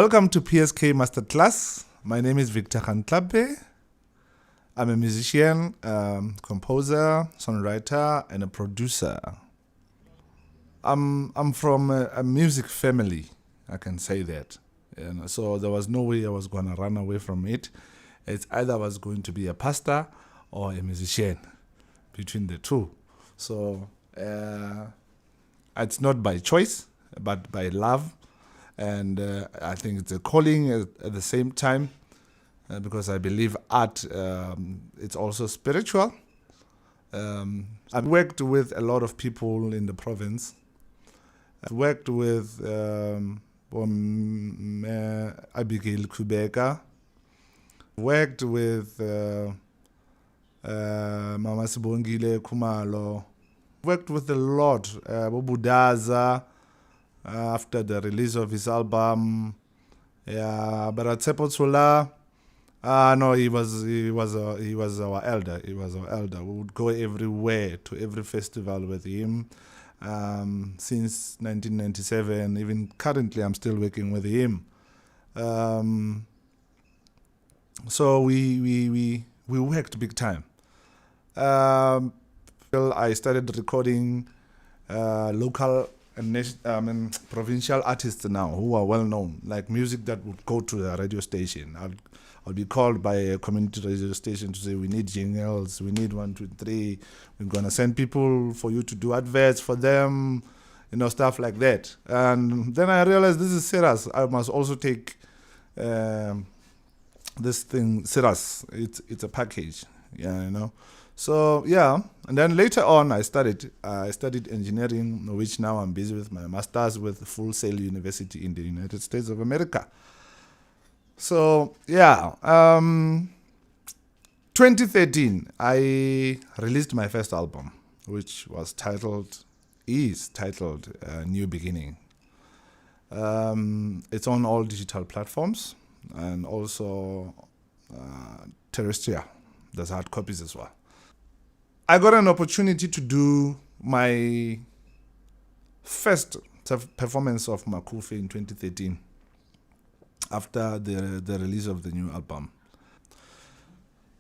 Welcome to PSK Masterclass. My name is Victor Kgantlape. I'm a musician, composer, songwriter, and a producer. I'm from a music family, I can say that. So there was no way I was going to run away from it. It's either I was going to be a pastor or a musician, between the two. So it's not by choice, but by love. And I think it's a calling at the same time, because I believe art, it's also spiritual. I've worked with a lot of people in the province. I've worked with Abigail Kubeka, worked with Mama Sibongile Kumalo, worked with a lot, Bobudaza, after the release of his album. Yeah, but at Sepotsola, no, he was our elder. He was our elder. We would go everywhere, to every festival with him. Since 1997, even currently, I'm still working with him. So we worked big time. I started recording local and provincial artists now who are well known, like music that would go to the radio station. I'll be called by a community radio station to say, we need jingles, we need 1, 2, 3. We're gonna send people for you to do adverts for them, stuff like that. And then I realized this is serious. I must also take this thing serious. It's a package, So yeah, and then later on I studied engineering, which now I'm busy with my master's with Full Sail University in the United States of America. So yeah, 2013 I released my first album, which is titled New Beginning. It's on all digital platforms and also terrestrial. There's hard copies as well. I got an opportunity to do my first performance of Makufe in 2013 after the release of the new album.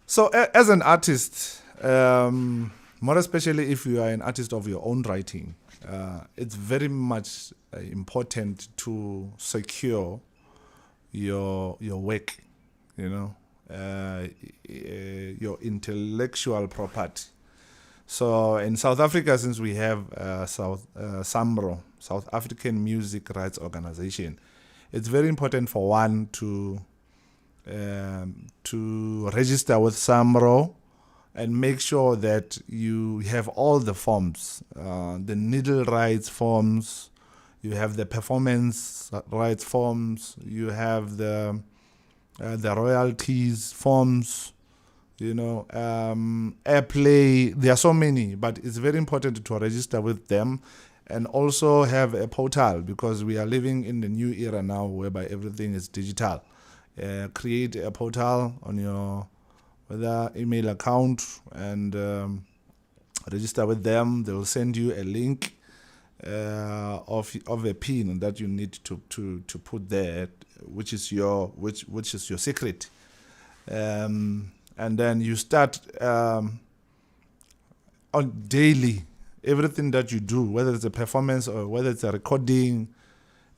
So as an artist, more especially if you are an artist of your own writing, it's very much important to secure your work, your intellectual property. So in South Africa, since we have SAMRO, South African Music Rights Organization, it's very important for one to register with SAMRO and make sure that you have all the forms, the needle rights forms, you have the performance rights forms, you have the royalties forms, airplay. There are so many, but it's very important to register with them and also have a portal, because we are living in the new era now whereby everything is digital. Create a portal on your email account and register with them. They will send you a link of a pin that you need to put there, which is your secret. And then you start on daily, everything that you do, whether it's a performance or whether it's a recording,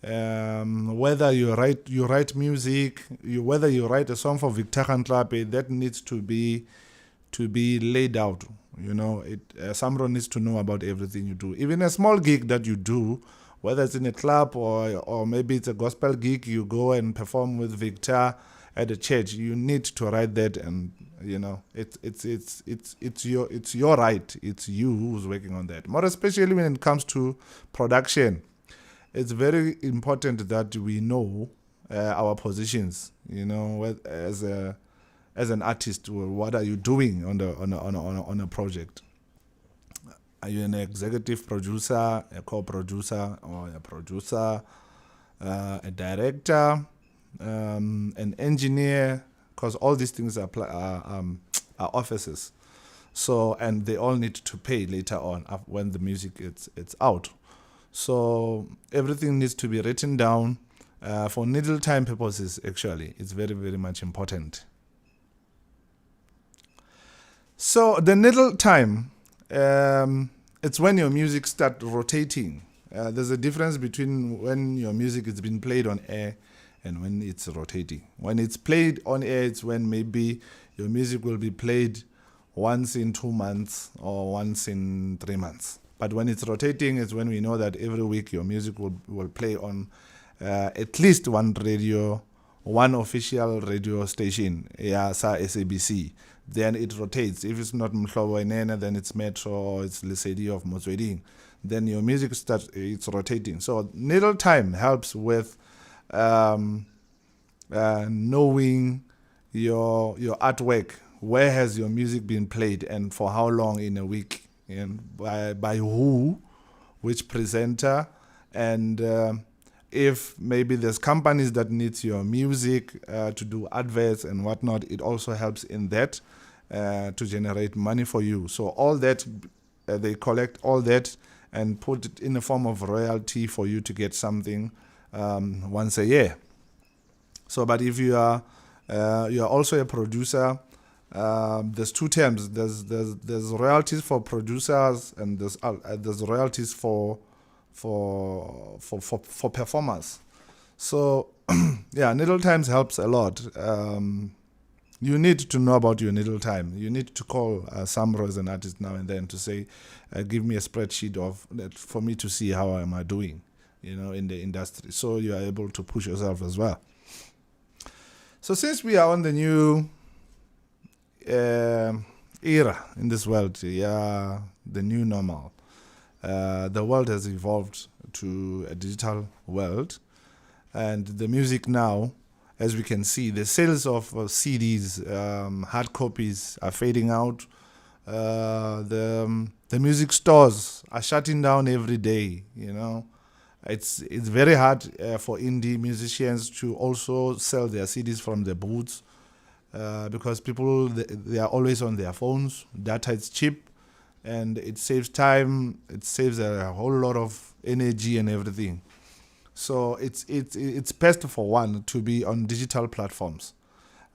whether you write music, whether you write a song for Victor Kgantlape, that needs to be laid out. SAMRO needs to know about everything you do. Even a small gig that you do, whether it's in a club or maybe it's a gospel gig, you go and perform with Victor at a church, you need to write that, and it's your right. It's you who's working on that. More especially when it comes to production, it's very important that we know our positions. As an artist, what are you doing on a project? Are you an executive producer, a co-producer, or a producer, a director? An engineer, because all these things are offices. So, and they all need to pay later on when the music it's out. So everything needs to be written down, For needle time purposes, actually, it's very, very much important. So the needle time, it's when your music starts rotating. There's a difference between when your music is being played on air and when it's rotating. When it's played on air, it's when maybe your music will be played once in 2 months or once in 3 months. But when it's rotating, it's when we know that every week your music will play on at least one official radio station, SABC. Then it rotates. If it's not Mhlobo Enene, then it's Metro or it's LESEDI of Motsweding. Then your music it's rotating. So needle time helps with knowing your artwork. Where has your music been played and for how long in a week, and by who, which presenter, and if maybe there's companies that need your music to do adverts and whatnot, it also helps in that to generate money for you. So all that, they collect all that and put it in the form of royalty for you to get something once a year. So, but if you are also a producer, there's two terms. There's royalties for producers and there's royalties for performers. So yeah, needle times helps a lot. You need to know about your needle time. You need to call Samro as an artist now and then to say, give me a spreadsheet of that for me to see how am I doing, in the industry. So you are able to push yourself as well. So since we are on the new era in this world, the new normal, the world has evolved to a digital world, and the music now, as we can see, the sales of CDs, hard copies are fading out. The music stores are shutting down every day. It's very hard for indie musicians to also sell their CDs from the booths because people they are always on their phones. Data is cheap, and it saves time. It saves a whole lot of energy and everything. So it's best for one to be on digital platforms.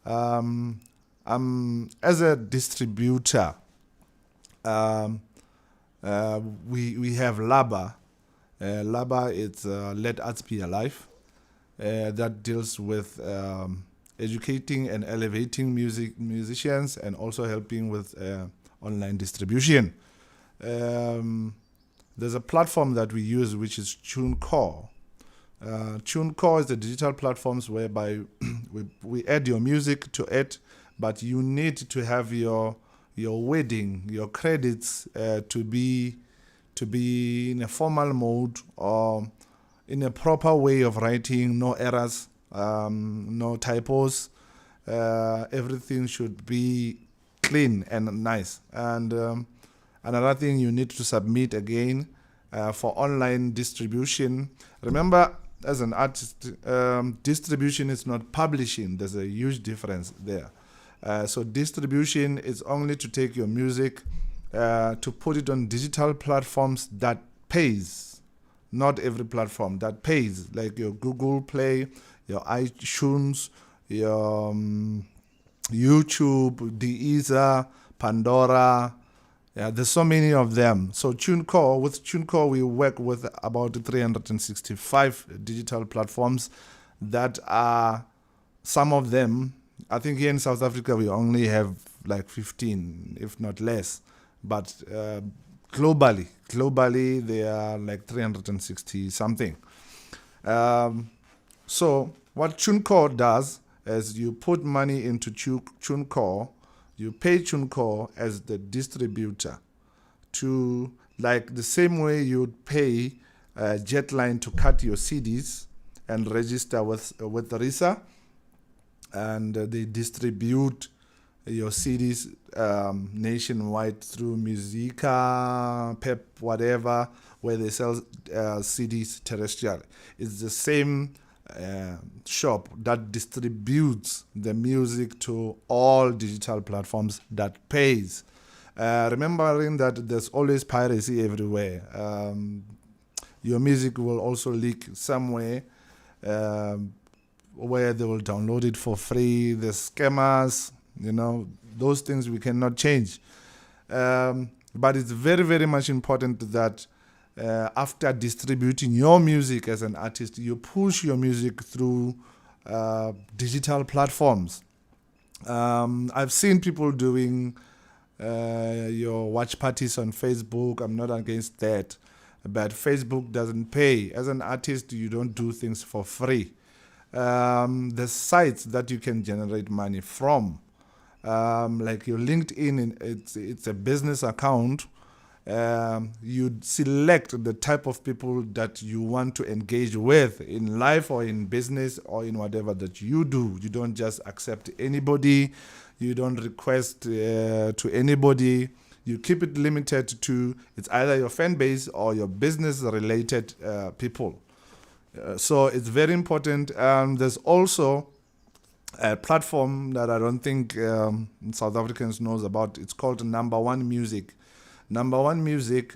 As a distributor, we have LABA. LABA is Let Arts Be Alive. That deals with educating and elevating musicians and also helping with online distribution. There's a platform that we use which is TuneCore. TuneCore is the digital platforms whereby we add your music to it, but you need to have your wedding, your credits to be in a formal mode or in a proper way of writing, no errors, no typos. Everything should be clean and nice. And another thing you need to submit again for online distribution. Remember, as an artist, distribution is not publishing. There's a huge difference there. So distribution is only to take your music to put it on digital platforms that pays. Not every platform that pays, like your Google Play, your iTunes, your YouTube, Deezer, Pandora. Yeah, there's so many of them. So with TuneCore, we work with about 365 digital platforms that are, some of them, I think here in South Africa, we only have like 15, if not less. But globally, there are like 360 something. So what TuneCore does is you put money into TuneCore. You pay TuneCore as the distributor to, like the same way you'd pay Jetline to cut your CDs and register with RISA, and they distribute your CDs nationwide through Musica, Pep, whatever, where they sell CDs terrestrial. It's the same shop that distributes the music to all digital platforms that pays. Remembering that there's always piracy everywhere. Your music will also leak somewhere where they will download it for free. The scammers, those things we cannot change. But it's very, very much important that after distributing your music as an artist, you push your music through digital platforms. I've seen people doing your watch parties on Facebook. I'm not against that, but Facebook doesn't pay. As an artist, you don't do things for free. The sites that you can generate money from, like your LinkedIn, it's a business account. You select the type of people that you want to engage with in life or in business or in whatever that you do. You don't just accept anybody. You don't request to anybody. You keep it limited to it's either your fan base or your business-related people. So it's very important. There's also a platform that I don't think South Africans knows about. It's called Number One Music. Number One Music,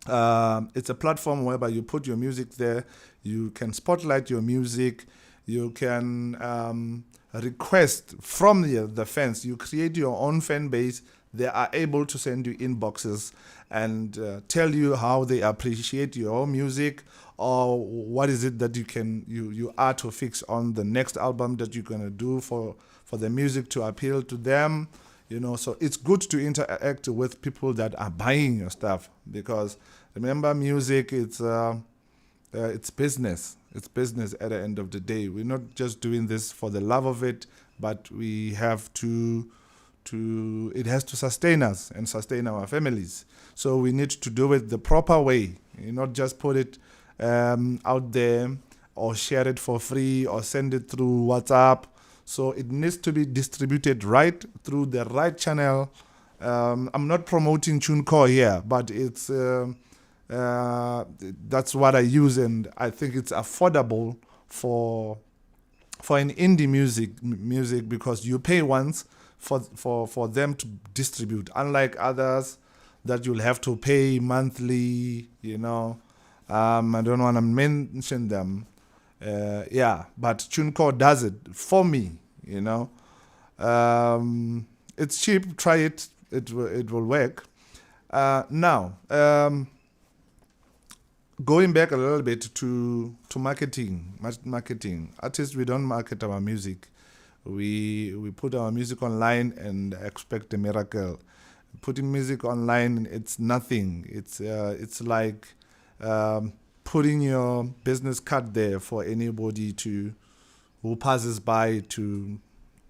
it's a platform whereby you put your music there. You can spotlight your music. You can request from the fans. You create your own fan base. They are able to send you inboxes and tell you how they appreciate your music or what is it that you are to fix on the next album that you're going to do for the music to appeal to them. So it's good to interact with people that are buying your stuff, because remember, music, it's business. It's business at the end of the day. We're not just doing this for the love of it, but we have it has to sustain us and sustain our families. So we need to do it the proper way. Not just put it out there or share it for free or send it through WhatsApp. So it needs to be distributed right through the right channel. I'm not promoting TuneCore here, but it's that's what I use, and I think it's affordable for an indie music because you pay once for them to distribute, unlike others that you'll have to pay monthly. I don't want to mention them. But TuneCore does it for me. It's cheap. Try it. It will work. Now, going back a little bit to marketing. Artists, we don't market our music. We put our music online and expect a miracle. Putting music online, it's nothing. It's like putting your business card there for anybody who passes by to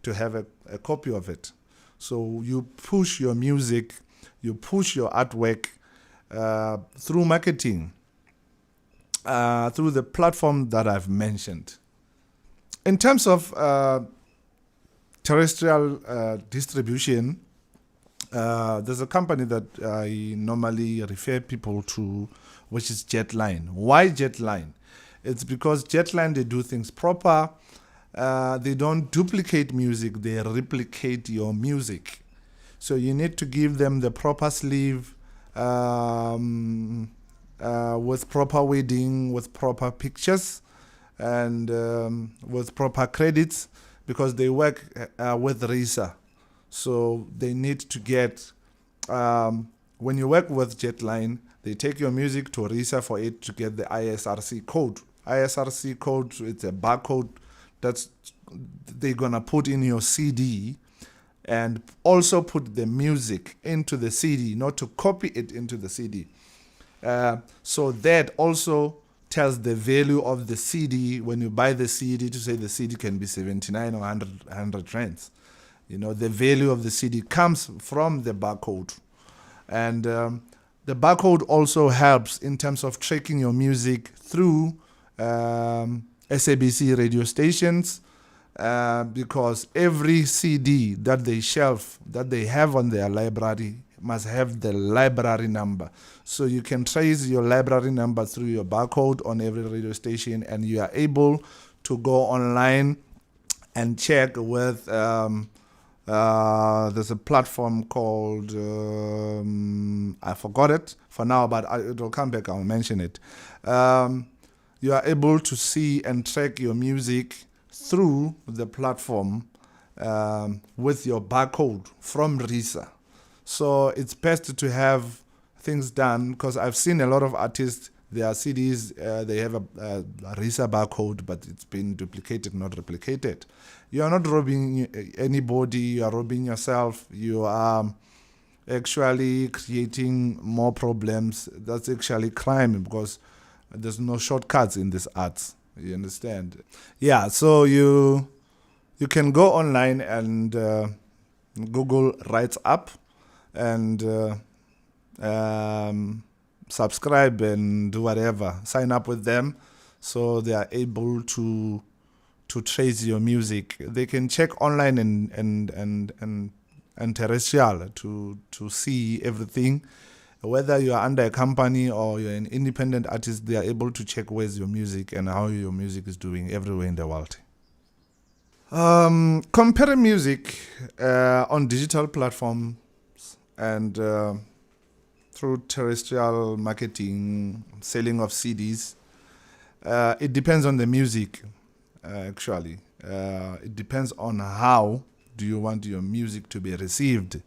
have a copy of it. So you push your music, you push your artwork through marketing, through the platform that I've mentioned. In terms of terrestrial distribution, there's a company that I normally refer people to, which is Jetline. Why Jetline? It's because Jetline, they do things proper. They don't duplicate music, they replicate your music. So you need to give them the proper sleeve with proper wording, with proper pictures, and with proper credits, because they work with RISA. So they need to get, when you work with Jetline, they take your music to RISA for it to get the ISRC code. ISRC code, it's a barcode that's they're going to put in your CD and also put the music into the CD, not to copy it into the CD. So that also tells the value of the CD when you buy the CD, to say the CD can be 79 or 100 rands. The value of the CD comes from the barcode. And the barcode also helps in terms of tracking your music through SABC radio stations, because every CD that they have on their library must have the library number. So you can trace your library number through your barcode on every radio station, and you are able to go online and check with there's a platform called I forgot it for now, but it will come back. I'll mention it. you are able to see and track your music through the platform with your barcode from RISA. So it's best to have things done, because I've seen a lot of artists, their CDs, they have a RISA barcode, but it's been duplicated, not replicated. You are not robbing anybody, you are robbing yourself, you are actually creating more problems. That's actually crime, because there's no shortcuts in this arts. You understand? Yeah, so you can go online and Google Rights Up and subscribe and do whatever. Sign up with them so they are able to trace your music. They can check online and terrestrial to see everything. Whether you are under a company or you're an independent artist, they are able to check where's your music and how your music is doing everywhere in the world. Comparing music on digital platforms and through terrestrial marketing, selling of CDs, it depends on the music, actually. It depends on how do you want your music to be received.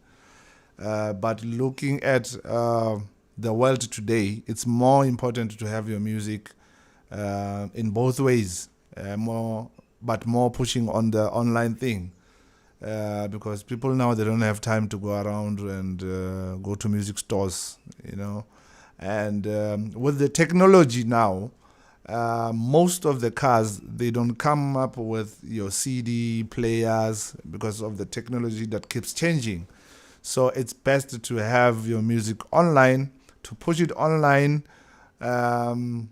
But looking at the world today, it's more important to have your music in both ways, more pushing on the online thing, because people now, they don't have time to go around and go to music stores, and with the technology now, most of the cars, they don't come up with your CD players because of the technology that keeps changing. So it's best to have your music online, to push it online. To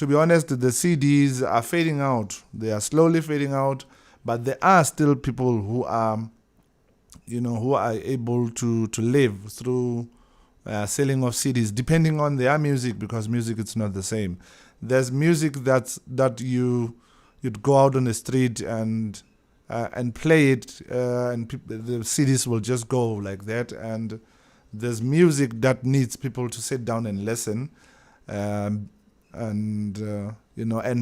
be honest, the CDs are fading out. They are slowly fading out, but there are still people who are, who are able to live through selling of CDs, depending on their music, because music is not the same. There's music that you'd go out on the street and play it, and the CDs will just go like that. And there's music that needs people to sit down and listen, and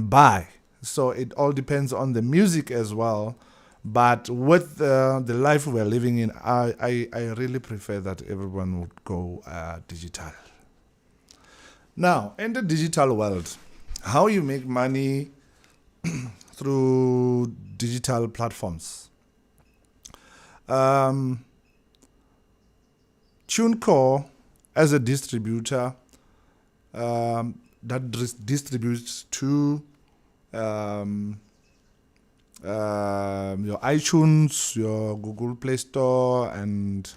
buy. So it all depends on the music as well. But with the life we're living in, I really prefer that everyone would go digital. Now, in the digital world, how you make money through digital platforms. TuneCore, as a distributor that distributes to your iTunes, your Google Play Store, and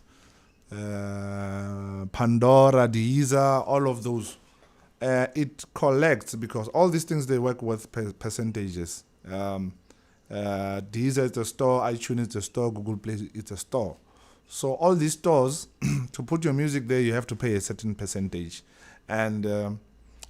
Pandora, Deezer, all of those. It collects, because all these things, they work with percentages. Deezer is the store, iTunes is the store, Google Play is the store. So all these stores, to put your music there, you have to pay a certain percentage. And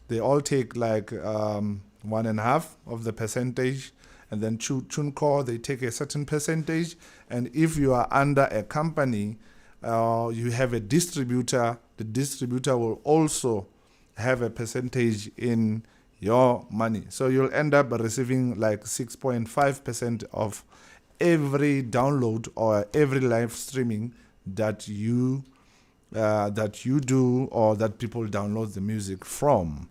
they all take like 1.5 of the percentage. And then TuneCore, they take a certain percentage. And if you are under a company, you have a distributor, the distributor will also have a percentage in your money. So you'll end up receiving like 6.5% of every download or every live streaming that you do, or that people download the music from.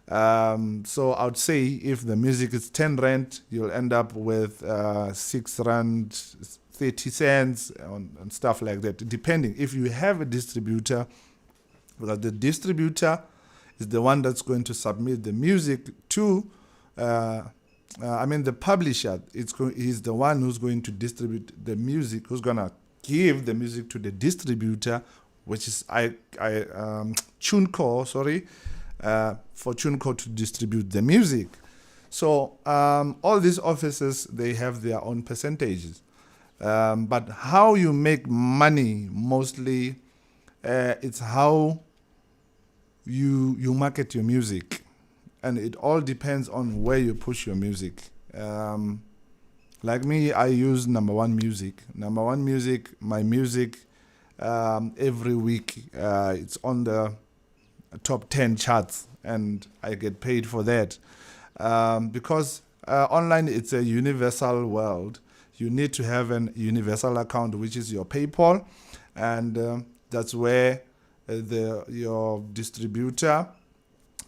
So I would say if the music is 10 rand, you'll end up with 6 rand 30 cents and stuff like that, depending if you have a distributor, because the distributor is the one that's going to submit the music to the publisher. He's the one who's going to distribute the music, who's gonna give the music to the distributor, which is TuneCore, for TuneCore to distribute the music. So all these offices, they have their own percentages. But how you make money, mostly, it's how you market your music. And it all depends on where you push your music. Like me, I use Number One Music. Number One Music, my music, every week, it's on the top 10 charts, and I get paid for that. because online it's a universal world. You need to have an universal account, which is your PayPal, and that's where your distributor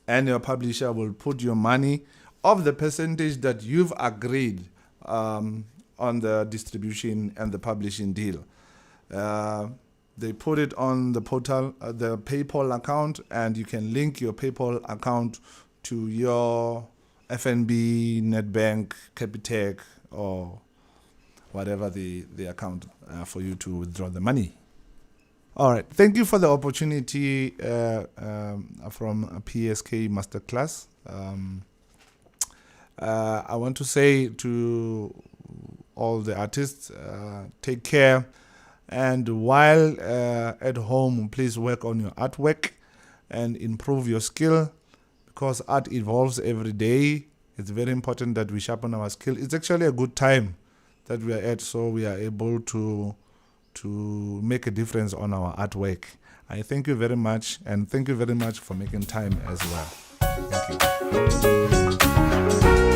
and your publisher will put your money of the percentage that you've agreed on the distribution and the publishing deal. They put it on the portal, the PayPal account, and you can link your PayPal account to your FNB, Netbank, Capitec, or whatever the account for you to withdraw the money. All right. Thank you for the opportunity from PSK Masterclass. I want to say to all the artists, take care. And while at home, please work on your artwork and improve your skill, because art evolves every day. It's very important that we sharpen our skill. It's actually a good time that we are at, so we are able to make a difference on our artwork. I thank you very much, and thank you very much for making time as well. Thank you.